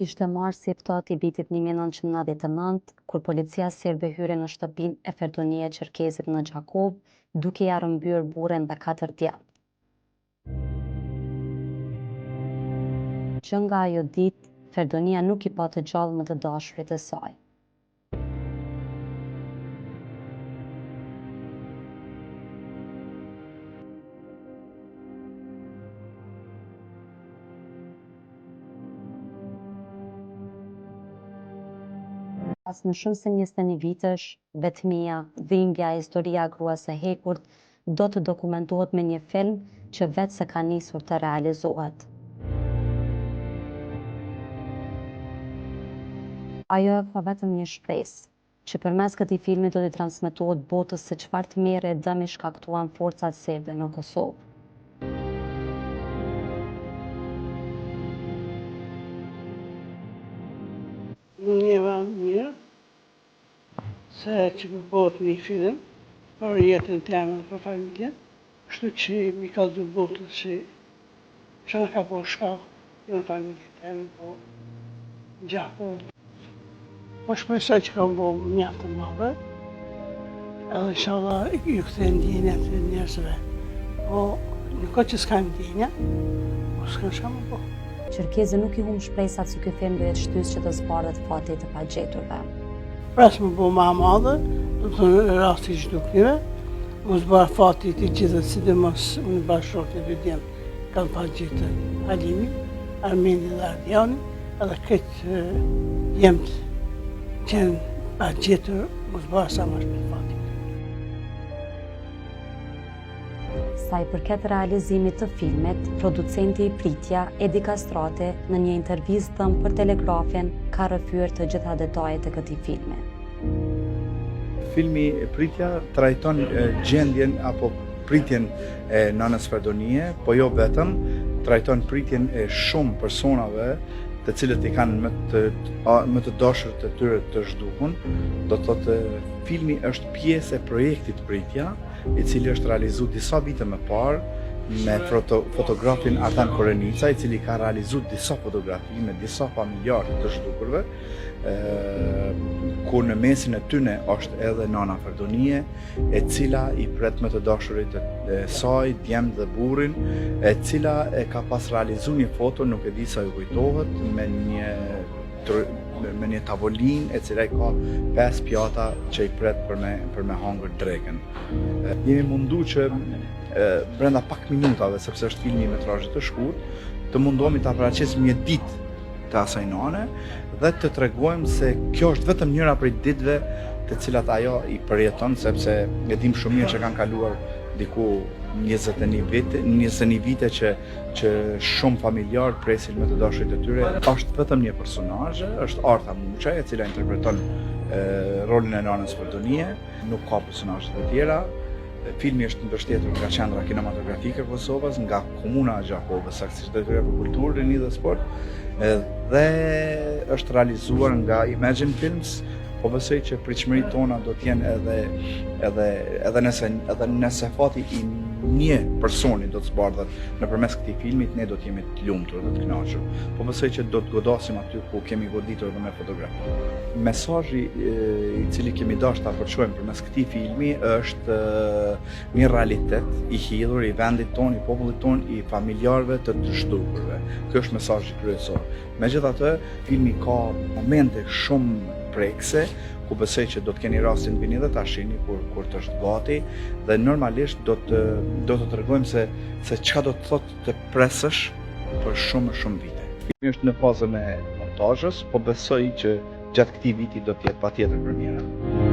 Ishte mars si i vitit 1999, kur policia serbe hyri në shtëpinë e Ferdonia Çerkezit në Gjakov, duke ja rrëmbyer burrin dhe 4 djathtë. Që nga ajo ditë, Ferdonia nuk i pa të gjallë më të dashurit e saj. Pas më shumë se 21 vitesh, vetmia, dhimbja e historia e gruas së hekurt do të dokumentohet me një film që vetë se ka nisur të realizohet. Ajo ka vetëm një shpresë, që përmes këtij filmi do t'i transmetohet botës se çfarë tmerri e dëmi shkaktuan forcat serbe në Kosovë. Një vend mirë, se që bëhet një film për jetën teme dhe për familjen, kështu që mi ka dy botës që në ka po shkak, jo në familjen teme, po gjatë. Po shpresoj që ka bo mjaft të madhe, edhe inshallah ju kthejnë ndjenjat e njerëzve. Po nuk ka që s'ka ndjenja, po s'ka shka më bo. Çerkezi nuk i humb shpresat se ky film do jetë shtysë që të zbardhet fati të pagjeturve. Pres më bo ma madhe, do të në rasti çdukjeve, më zbarë fati të gjithët, sidomos unë bashkëshortë e dy djemë kanë pagjetur Halimi, Armeni dhe Ardiani, edhe këtë djemët që në pagjetur më zbarë sa më shpejt fati. Sa i përket realizimit të filmit, producenti i Pritja, Edi Kastrati, në një intervistë për Telegrafin, ka rrëfyer të gjitha detajet e këtij filmi. Filmi Pritja trajton gjendjen apo pritjen e nënës Ferdonie, po jo vetëm, trajton pritjen e shumë personave të cilët i kanë më të dashur të tyre të zhdukun. Do të thotë filmi është pjesë e projektit Pritja, i cili është realizuar disa vite më parë me fotografin Artan Korenica, i cili ka realizuar disa fotografi me disa familjarë të zhdukurve, ku në mesin e tyne është edhe nana Ferdonie, e cila i pret me të dashurit e saj, djemt dhe burrin, e cila e ka pas realizuar një foto, nuk e di sa ju kujtohet, me një tavolin e cila i ka 5 pjata që i pret për me hangër drekën. Jemi mundu që brenda pak minutave, sepse është filmi metrazhi të shkurt, të mundohemi ta paraqesim një ditë të asaj nane dhe të tregojmë se kjo është vetëm njëra prej ditëve të cilat ajo i përjeton, sepse e dim shumë mirë që kanë kaluar diku 21 vite që shumë familjarë presin me të dashurit e tyre. Është vetëm një personazh, është Arta Muçaj, e cila interpreton rolin e nanës Ferdonie, nuk ka personazhe të tjera. Filmi është mbështetur nga Qendra Kinematografike e Kosovës, nga Komuna e Gjakovës, saktësisht Drejtoria për Kulturë, Rini dhe Sport, dhe është realizuar nga Imagine Films. Po besoj që pritshmëritë tona do të jenë edhe nëse fati i një personi do të zbardhet nëpërmes këtij filmit, ne do të jemi të lumtur dhe të kënaqur. Po besoj që do të godasim aty ku kemi goditur edhe me fotografi. Mesazhi i cili kemi dashur ta përçojmë përmes këtij filmi është një realitet i hidhur i vendit tonë, i popullit tonë, i familjarëve të zhdukurve. Ky është mesazhi kryesor. Megjithatë, filmi ka momente shumë prekse, ku besoj që do të keni rastin vini dhe ta shihni kur të është gati, dhe normalisht do të tregojmë se çka do të thotë të presësh për shumë vite. Filmi është në fazën e montazhës, po besoj që gjatë këtij viti do të jetë patjetër premiera.